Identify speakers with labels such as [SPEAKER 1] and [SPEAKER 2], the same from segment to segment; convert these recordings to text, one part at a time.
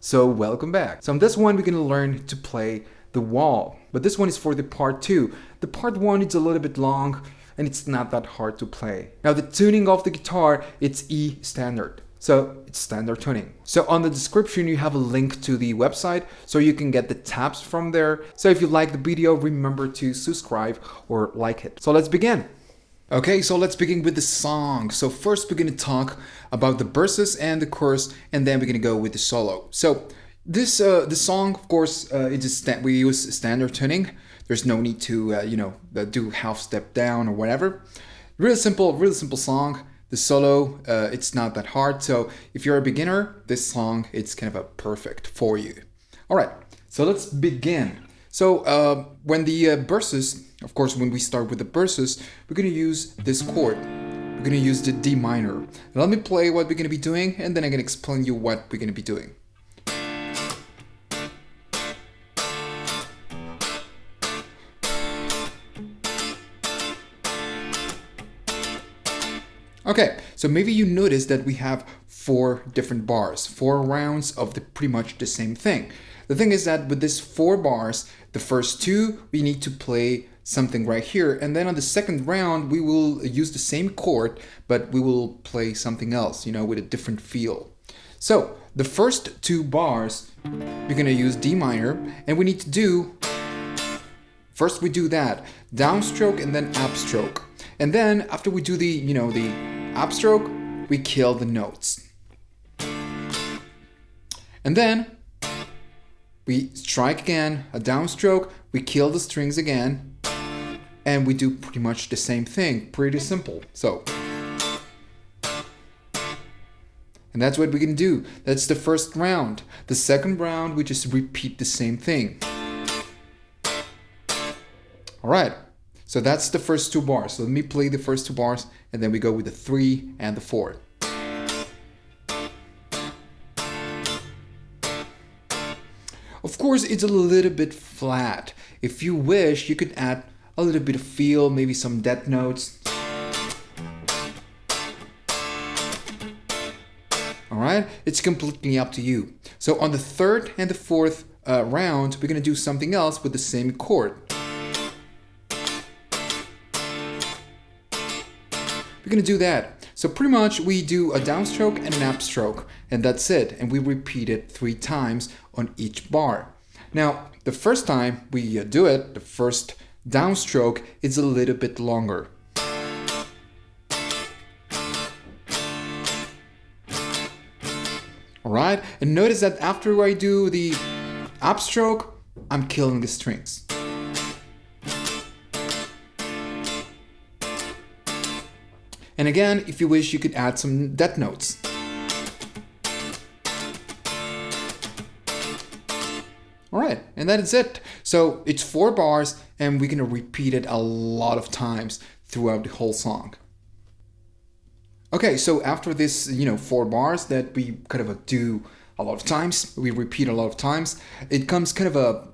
[SPEAKER 1] So welcome back. So on this one, we're going to learn to play the wall. But this one is for the part 2. The part 1 is a little bit long and it's not that hard to play. Now the tuning of the guitar, it's E standard. So it's standard tuning. So on the description, you have a link to the website so you can get the tabs from there. So if you like the video, remember to subscribe or like it. So let's begin. Okay, so let's begin with the song. So first we're going to talk about the verses and the chorus, and then we're going to go with the solo. So this song, of course, we use standard tuning. There's no need to do half step down or whatever. Really simple song. The solo, it's not that hard. So if you're a beginner, this song, it's kind of a perfect for you. All right, so let's begin. So when the verses, of course, when we start with the verses, we're going to use this chord. We're going to use the D minor. And let me play what we're going to be doing, and then I'm going to explain you what we're going to be doing. Okay, so maybe you noticed that we have 4 different bars, 4 rounds of pretty much the same thing. The thing is that with this 4 bars, the first 2, we need to play something right here. And then on the second round, we will use the same chord, but we will play something else, with a different feel. So the first 2 bars, we're going to use D minor, and we need to do, first we do that, downstroke and then upstroke. And then after we do the upstroke, we kill the notes. And then we strike again, a downstroke, we kill the strings again, and we do pretty much the same thing. Pretty simple. So, and that's what we can do. That's the first round. The second round, we just repeat the same thing. All right. So that's the first 2 bars. So let me play the first 2 bars, and then we go with the 3 and the 4. Of course, it's a little bit flat. If you wish, you could add a little bit of feel, maybe some death notes. All right, it's completely up to you. So on the 3rd and the 4th round, we're gonna do something else with the same chord. We're gonna do that. So pretty much we do a downstroke and an upstroke, and that's it. And we repeat it 3 times on each bar. Now, the first time we do it, the first downstroke is a little bit longer. All right, and notice that after I do the upstroke, I'm killing the strings. And again, if you wish, you could add some death notes. All right, and that is it. So it's 4 bars, and we're gonna repeat it a lot of times throughout the whole song. Okay, so after this, 4 bars that we kind of do a lot of times, we repeat a lot of times, it comes kind of a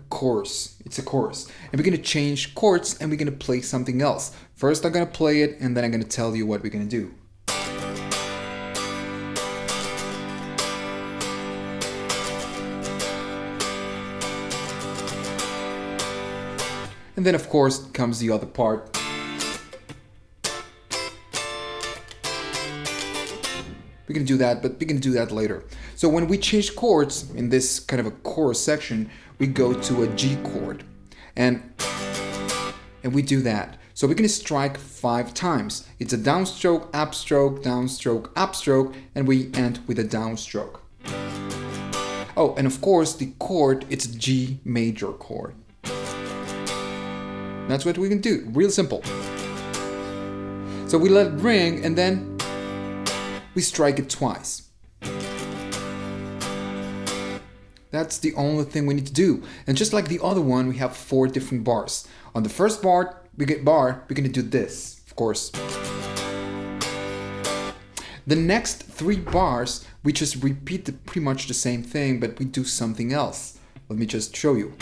[SPEAKER 1] chorus. It's a chorus, and we're gonna change chords, and we're gonna play something else. First, I'm gonna play it, and then I'm gonna tell you what we're gonna do. And then, of course, comes the other part. We're gonna do that, but we're gonna do that later. So when we change chords in this kind of a chorus section, we go to a G chord, and we do that. So we're gonna strike 5 times. It's a downstroke, upstroke, downstroke, upstroke, and we end with a downstroke. Oh, and of course the chord, it's a G major chord. That's what we can do, real simple. So we let it ring, and then we strike it twice. That's the only thing we need to do. And just like the other one, we have 4 different bars. On the first bar, we're gonna do this, of course. The next 3 bars, we just repeat pretty much the same thing, but we do something else. Let me just show you.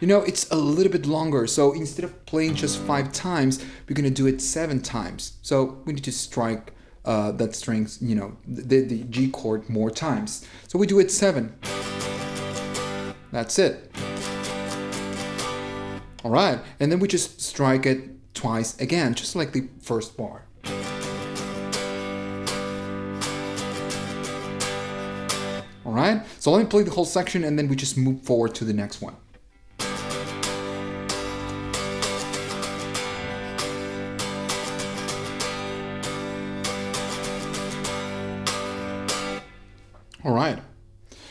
[SPEAKER 1] You know, it's a little bit longer. So instead of playing just 5 times, we're gonna do it 7 times. So we need to strike that string, you know, the G chord more times. So we do it 7. That's it. All right, and then we just strike it twice again, just like the first bar. All right, so let me play the whole section and then we just move forward to the next one. All right,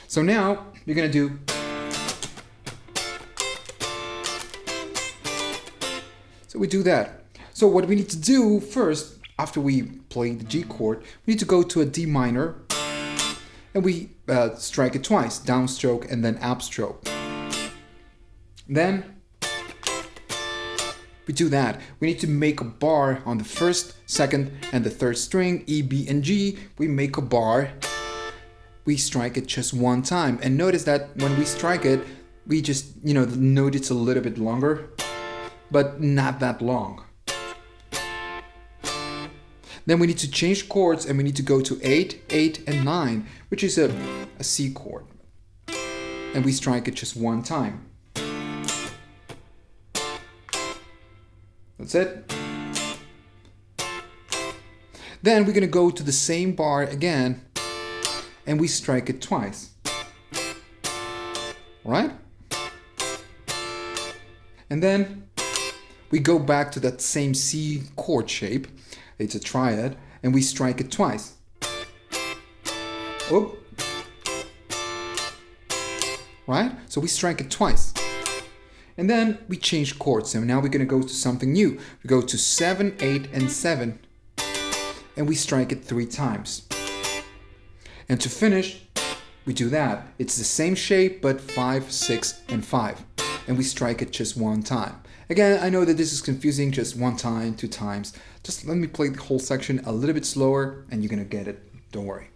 [SPEAKER 1] so now you're gonna do so we do that. So what we need to do first, after we play the G chord, we need to go to a D minor and we strike it twice, downstroke and then upstroke. Then we do that. We need to make a bar on the first, second, and the third string, E, B, and G. We make a bar. We strike it just 1 time. And notice that when we strike it, we just, you know, the note is a little bit longer, but not that long. Then we need to change chords and we need to go to 8, 8, and 9, which is a C chord. And we strike it just 1 time. That's it. Then we're gonna go to the same bar again and we strike it twice. Right? And then we go back to that same C chord shape. It's a triad, and we strike it twice. Oh. Right? So we strike it twice. And then we change chords. So now we're gonna go to something new. We go to 7, 8, and 7, and we strike it 3 times. And to finish, we do that. It's the same shape, but 5, 6, and 5. And we strike it just 1 time. Again, I know that this is confusing, just 1 time, 2 times. Just let me play the whole section a little bit slower and you're gonna get it, don't worry.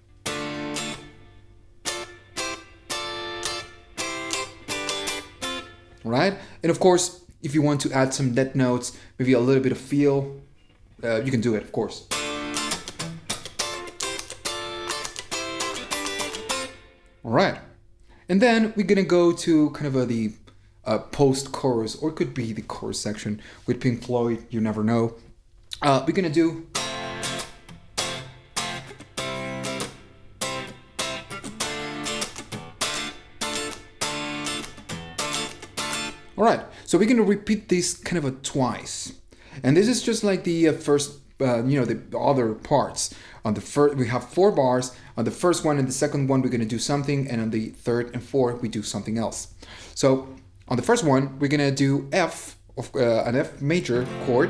[SPEAKER 1] All right? And of course, if you want to add some dead notes, maybe a little bit of feel, you can do it, of course. All right, and then we're gonna go to kind of the post-chorus, or it could be the chorus section with Pink Floyd, you never know. We're gonna do all right, so we're gonna repeat this kind of twice, and this is just like the first, you know, the other parts. On the first, we have 4 bars. On the first one and the second one, we're gonna do something, and on the third and fourth, we do something else. So on the first one, we're gonna do F, an F major chord,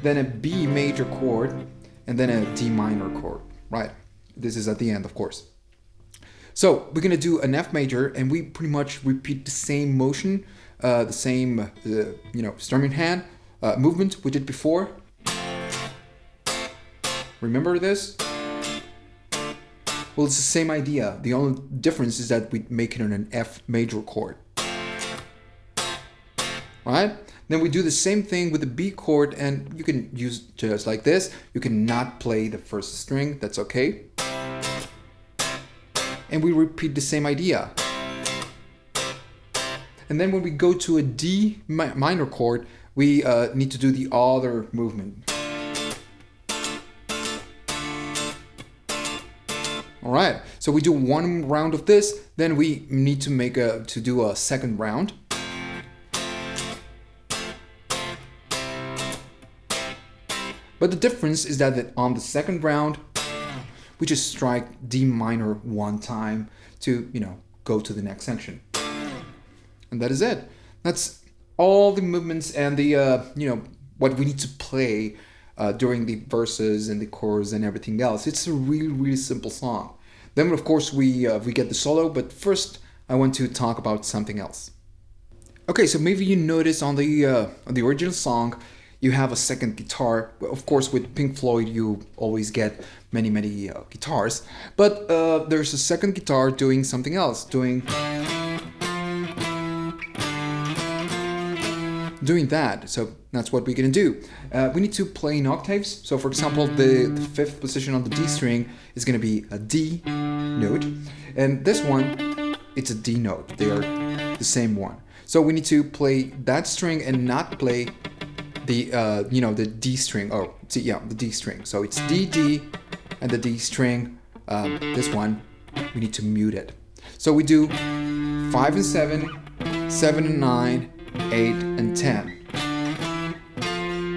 [SPEAKER 1] then a B major chord, and then a D minor chord, right? This is at the end, of course. So we're gonna do an F major, and we pretty much repeat the same motion, the same, you know, strumming hand movement we did before. Remember this? Well, it's the same idea. The only difference is that we make it on an F major chord. Right? Then we do the same thing with the B chord, and you can use just like this. You can not play the first string, that's okay. And we repeat the same idea. And then when we go to a D minor chord, we need to do the other movement. All right, so we do 1 round of this, then we need to do a second round. But the difference is that on the second round, we just strike D minor 1 time to, you know, go to the next section. And that is it. That's all the movements and the, you know, what we need to play during the verses and the chorus and everything else. It's a really, really simple song. Then, of course, we get the solo, but first I want to talk about something else. Okay, so maybe you notice on the original song, you have a second guitar. Of course, with Pink Floyd, you always get many guitars, but there's a second guitar doing something else, doing doing that, so that's what we're gonna do. We need to play in octaves. So for example, the fifth position on the D string is gonna be a D note, and this one, it's a D note. They are the same one. So we need to play that string and not play the the D string. Oh, see, yeah, the D string. So it's D, D, and the D string. This one, we need to mute it. So we do 5 and 7, 7 and 9, 8 and 10.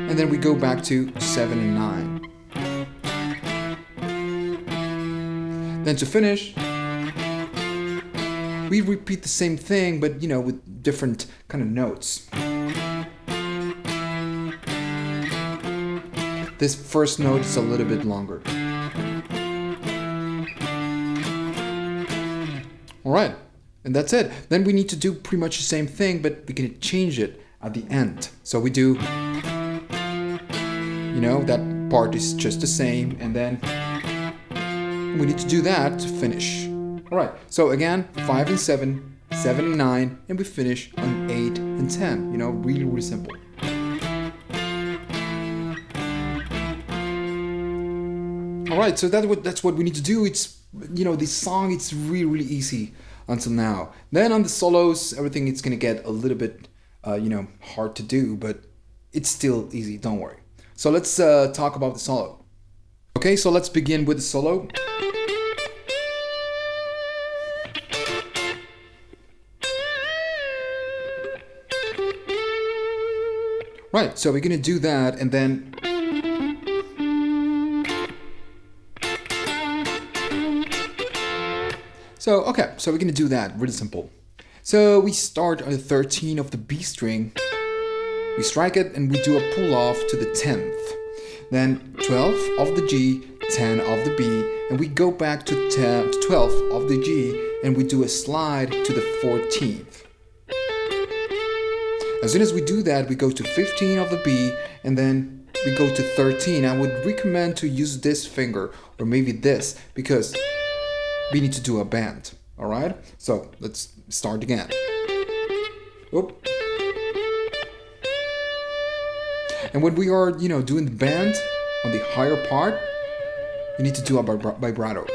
[SPEAKER 1] And then we go back to 7 and 9. Then to finish, we repeat the same thing, but with different kind of notes. This first note is a little bit longer. Alright, and that's it. Then we need to do pretty much the same thing, but we're gonna change it at the end. So we do, that part is just the same, and then we need to do that to finish. Alright, so again, 5 and 7, 7 and 9, and we finish on 8 and 10. Really, really simple. Alright, so that's what we need to do. It's, this song, it's really, really easy until now. Then on the solos, everything it's gonna get a little bit, hard to do, but it's still easy, don't worry. So let's talk about the solo. Okay, so let's begin with the solo. Right, so we're gonna do that, and then so we're gonna do that, really simple. So we start on the 13 of the B string, we strike it, and we do a pull off to the 10th. Then 12 of the G, 10 of the B, and we go back to 12 of the G, and we do a slide to the 14th. As soon as we do that, we go to 15 of the B, and then we go to 13. I would recommend to use this finger, or maybe this, because we need to do a bend. Alright? So let's start again. Oop. And when we are, doing the bend on the higher part, you need to do a vibrato.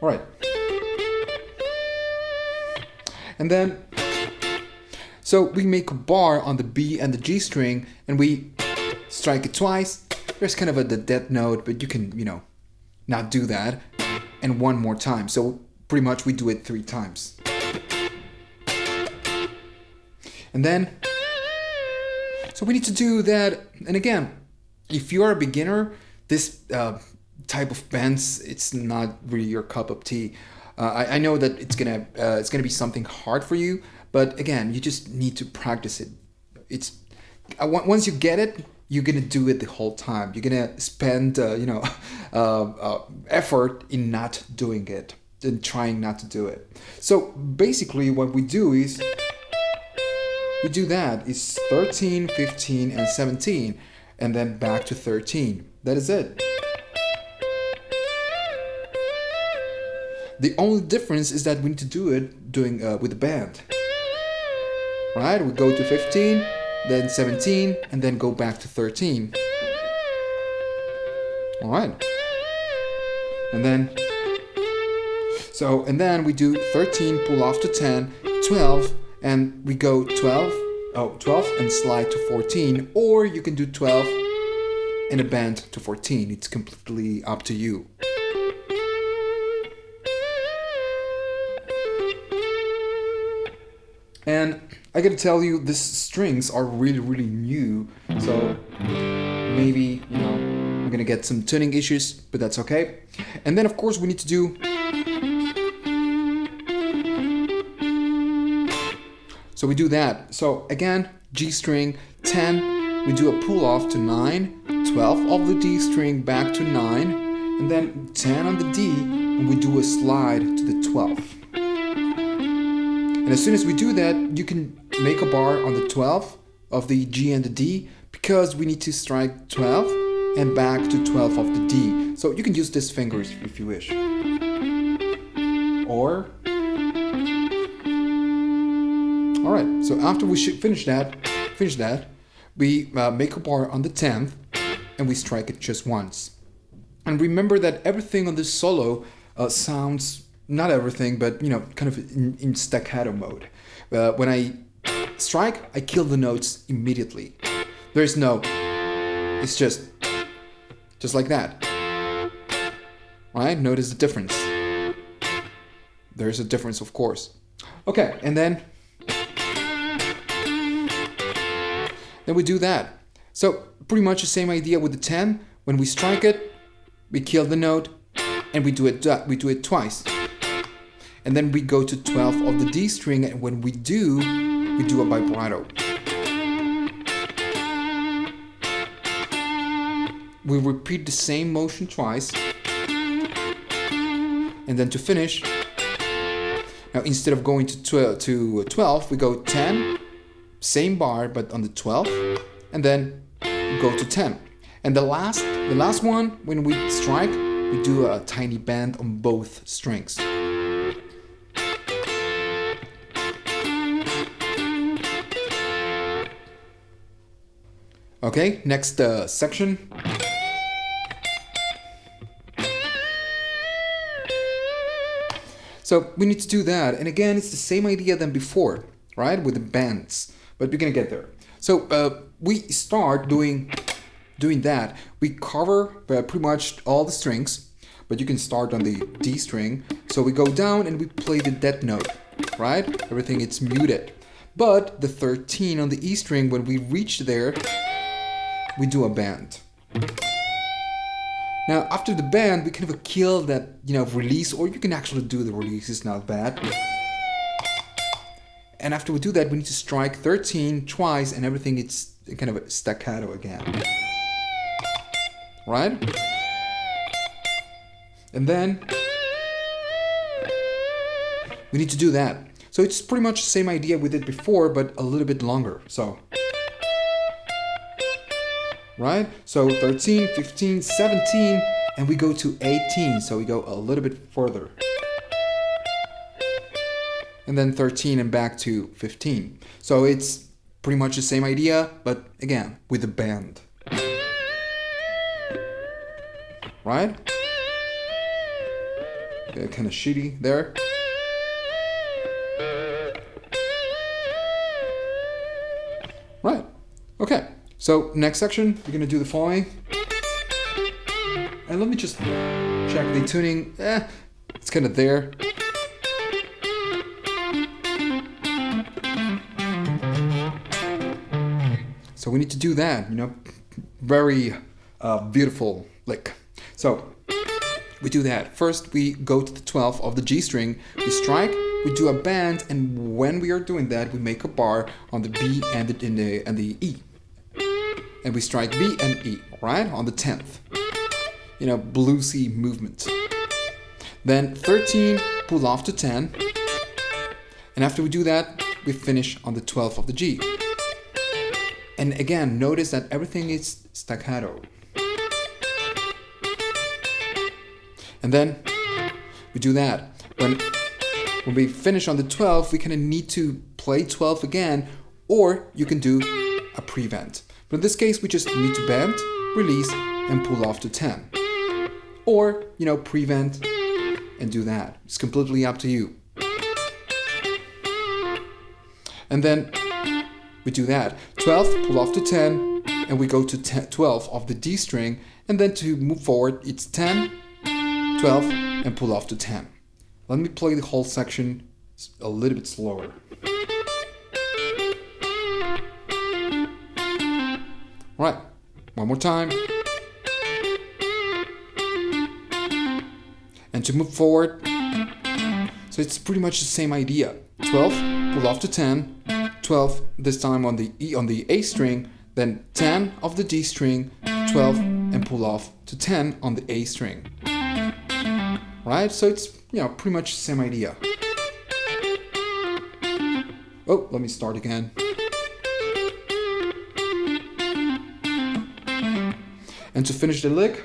[SPEAKER 1] Alright. And then, so we make a bar on the B and the G string, and we strike it twice. There's kind of the dead note, but you can, not do that. And one more time. So pretty much we do it 3 times. And then, so we need to do that. And again, if you are a beginner, this type of bends, it's not really your cup of tea. I know that it's gonna be something hard for you, but again, you just need to practice it. It's once you get it, you're gonna do it the whole time. You're gonna spend effort in not doing it and trying not to do it. So basically, what we do is we do that. It's 13, 15, and 17, and then back to 13. That is it. The only difference is that we need to do it with the band. Right? We go to 15, then 17, and then go back to 13. Alright. And then we do 13, pull off to 10, 12, and we go 12 and slide to 14, or you can do 12 and a bend to 14. It's completely up to you. And I gotta tell you, these strings are really, really new, so maybe, we're gonna get some tuning issues, but that's okay. And then, of course, we need to do so we do that. So again, G string, 10, we do a pull off to 9, 12 of the D string back to 9, and then 10 on the D, and we do a slide to the 12th. And as soon as we do that, you can make a bar on the 12 of the G and the D, because we need to strike 12 and back to 12 of the D. So you can use these fingers if you wish. Or, alright, so after we finish that, finish that, we make a bar on the 10th and we strike it just once. And remember that everything on this solo sounds, not everything, but kind of in staccato mode. When I strike, I kill the notes immediately. There's no, it's just like that. Right? Notice the difference. There's a difference, of course. Okay, and then we do that. So pretty much the same idea with the 10. When we strike it, we kill the note, and we do it twice. And then we go to 12 of the D string, and when we do a vibrato. We repeat the same motion twice. And then to finish, now instead of going to 12, we go 10, same bar, but on the 12th, and then go to 10. And the last one, when we strike, we do a tiny bend on both strings. Okay, next section. So we need to do that, and again, it's the same idea than before, right? With the bends, but we're gonna get there. So we start doing that. We cover pretty much all the strings, but you can start on the D string. So we go down and we play the dead note, right? Everything is muted. But the 13 on the E string, when we reach there, we do a bend. Now, after the bend, we kind of kill that, release, or you can actually do the release, it's not bad. And after we do that, we need to strike 13 twice, and everything is kind of a staccato again. Right? And then we need to do that. So it's pretty much the same idea we did before, but a little bit longer. So, right? So 13, 15, 17, and we go to 18. So we go a little bit further. And then 13 and back to 15. So it's pretty much the same idea, but again, with a bend. Right? Kind of shitty there. Right. Okay. So next section, we're gonna do the following. And let me just check the tuning. It's kind of there. So we need to do that, very beautiful lick. So we do that. First, we go to the 12th of the G string, we strike, we do a bend, and when we are doing that, we make a bar on the B and the E. And we strike B and E, right? On the 10th. Bluesy movement. Then 13, pull off to 10. And after we do that, we finish on the 12th of the G. And again, notice that everything is staccato. And then we do that. When we finish on the 12th, we kind of need to play 12 again, or you can do a prevent. But in this case, we just need to bend, release, and pull off to 10. Or, prevent and do that. It's completely up to you. And then we do that. 12, pull off to 10, and we go to 12 of the D string, and then to move forward, it's 10, 12, and pull off to 10. Let me play the whole section a little bit slower. Right, one more time. And to move forward, so it's pretty much the same idea. 12, pull off to 10, 12 this time on the A string, then 10 of the D string, 12, and pull off to 10 on the A string. Right? So it's pretty much the same idea. Oh, let me start again. And to finish the lick,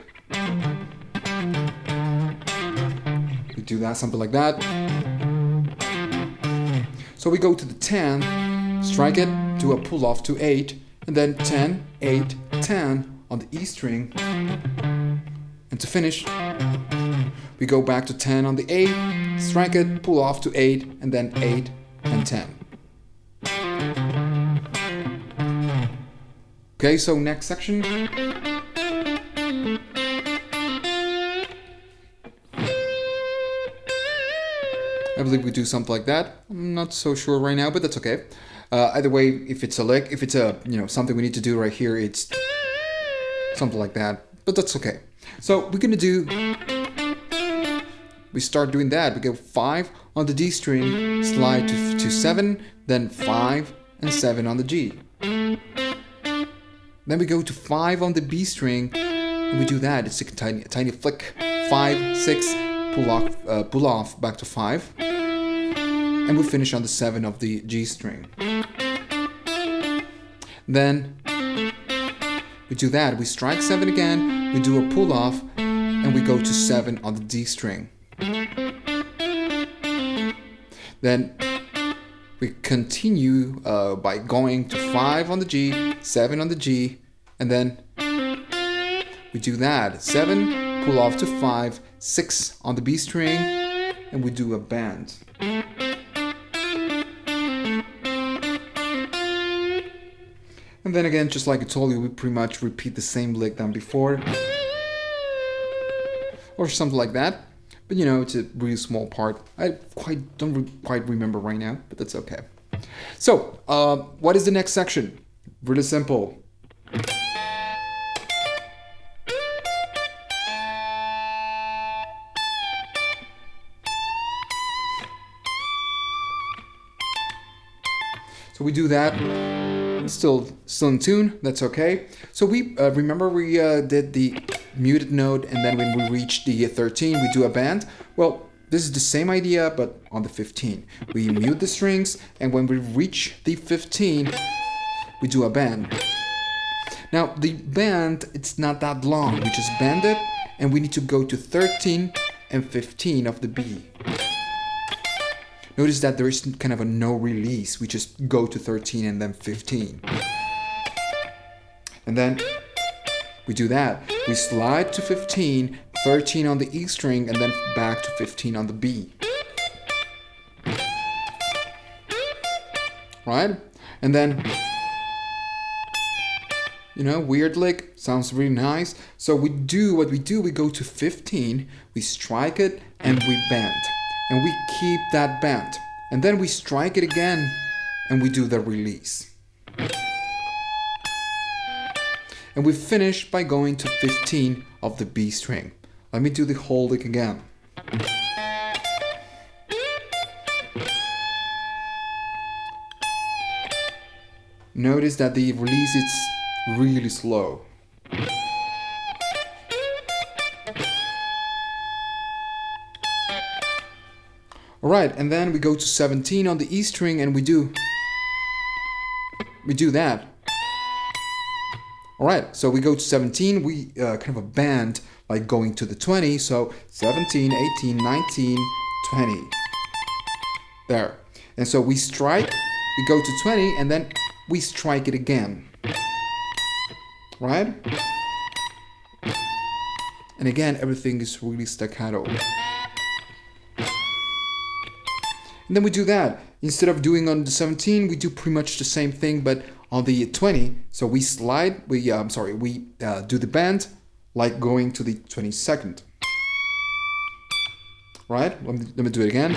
[SPEAKER 1] we do that, something like that. So we go to the 10, strike it do a pull off to 8, and then 10, 8, 10 on the E string. And to finish, we go back to 10 on the 8, strike it, pull off to 8, and then 8 and 10. Okay, so next section. I believe we do something like that. I'm not so sure right now, but that's okay. Either way, if it's a lick, if it's a something we need to do right here, it's something like that. But that's okay. So we're gonna do. We start doing that. We go 5 on the D string, slide to 7, then 5 and 7 on the G. Then we go to 5 on the B string, and we do that. It's a tiny flick. 5, 6, pull off back to 5, and we finish on the 7 of the G string. Then we do that. We strike 7 again. We do a pull off, and we go to 7 on the D string. Then we continue by going to 5 on the G, 7 on the G, and then we do that. 7, pull off to 5, 6 on the B string, and we do a bend. And then again, just like I told you, we pretty much repeat the same lick than before. Or something like that. But it's a really small part. I don't quite remember right now, but that's okay. So, what is the next section? Really simple. So we do that. Still in tune. That's okay. So we remember we did the muted note, and then when we reach the 13, we do a bend. Well, this is the same idea, but on the 15. We mute the strings, and when we reach the 15, we do a bend. Now, the bend, it's not that long. We just bend it, and we need to go to 13 and 15 of the B. Notice that there is kind of a no release. We just go to 13 and then 15. And then we do that. We slide to 15, 13 on the E string, and then back to 15 on the B. Right? And then, weird lick, sounds really nice. So we go to 15, we strike it, and we bend. And we keep that bend. And then we strike it again, and we do the release. And we finish by going to 15 of the B string. Let me do the whole lick again. Notice that the release is really slow. Alright, and then we go to 17 on the E string, and we do that. Alright, so we go to 17, we kind of a bend like going to the 20, so 17, 18, 19, 20. There. And so we strike, we go to 20, and then we strike it again. Right? And again, everything is really staccato. And then we do that. Instead of doing on the 17, we do pretty much the same thing, but on the 20. So we slide, we do the bend like going to the 22nd. Right? Let me do it again.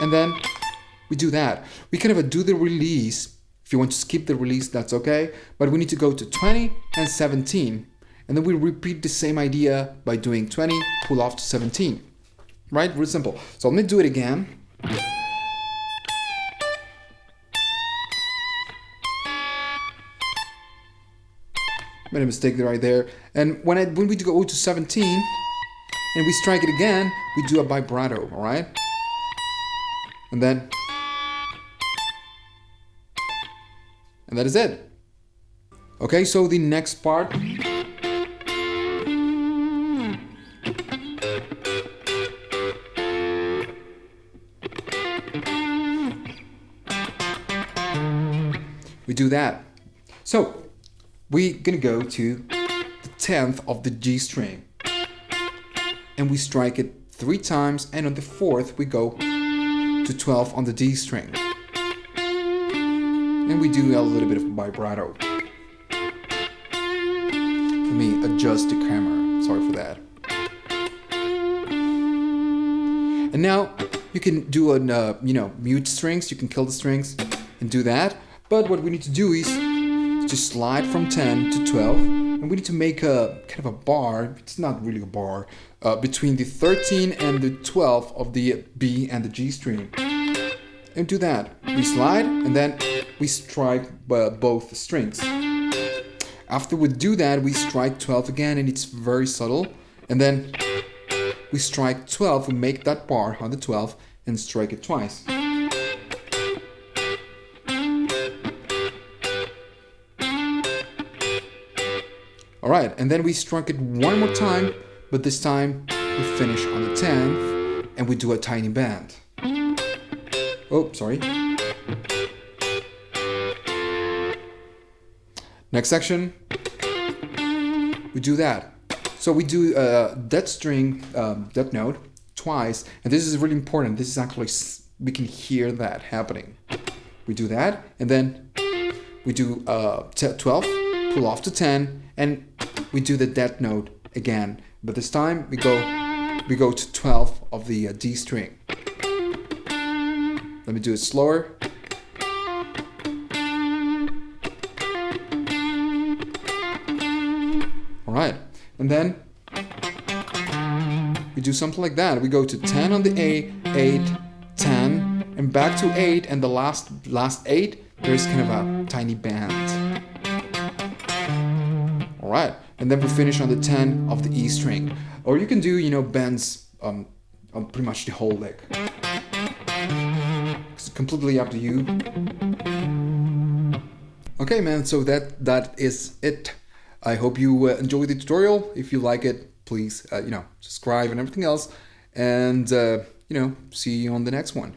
[SPEAKER 1] And then we do that. We kind of do the release. If you want to skip the release, that's okay. But we need to go to 20 and 17. And then we repeat the same idea by doing 20, pull off to 17. Right? Really simple. So let me do it again. Made a mistake right there. And when we go to 17 and we strike it again, we do a vibrato, all right? And then, and that is it. Okay, so the next part. do that. So we're gonna go to the 10th of the G string, and we strike it 3 times, and on the 4th we go to 12 on the D string, and we do a little bit of vibrato. Let me adjust the camera, sorry for that. And now you can do mute strings, you can kill the strings and do that, but what we need to do is to slide from 10 to 12, and we need to make a kind of a bar, it's not really a bar, between the 13 and the 12 of the B and the G string. And do that. We slide and then we strike both strings. After we do that, we strike 12 again, and it's very subtle. And then we strike 12, we make that bar on the 12 and strike it twice. Alright, and then we strike it one more time, but this time we finish on the 10th and we do a tiny bend. Oh, sorry. Next section, we do that. So we do that string, that note, twice, and this is really important. This is actually, we can hear that happening. We do that, and then we do 12, pull off to 10, and we do the dead note again. But this time we go to 12 of the D string. Let me do it slower. All right. And then we do something like that. We go to 10 on the A, 8, 10, and back to 8, and the last 8, there's kind of a tiny bend. All right, and then we finish on the 10 of the E string. Or you can do, bends on pretty much the whole lick. It's completely up to you. Okay, man, so that is it. I hope you enjoyed the tutorial. If you like it, please, subscribe and everything else. And, see you on the next one.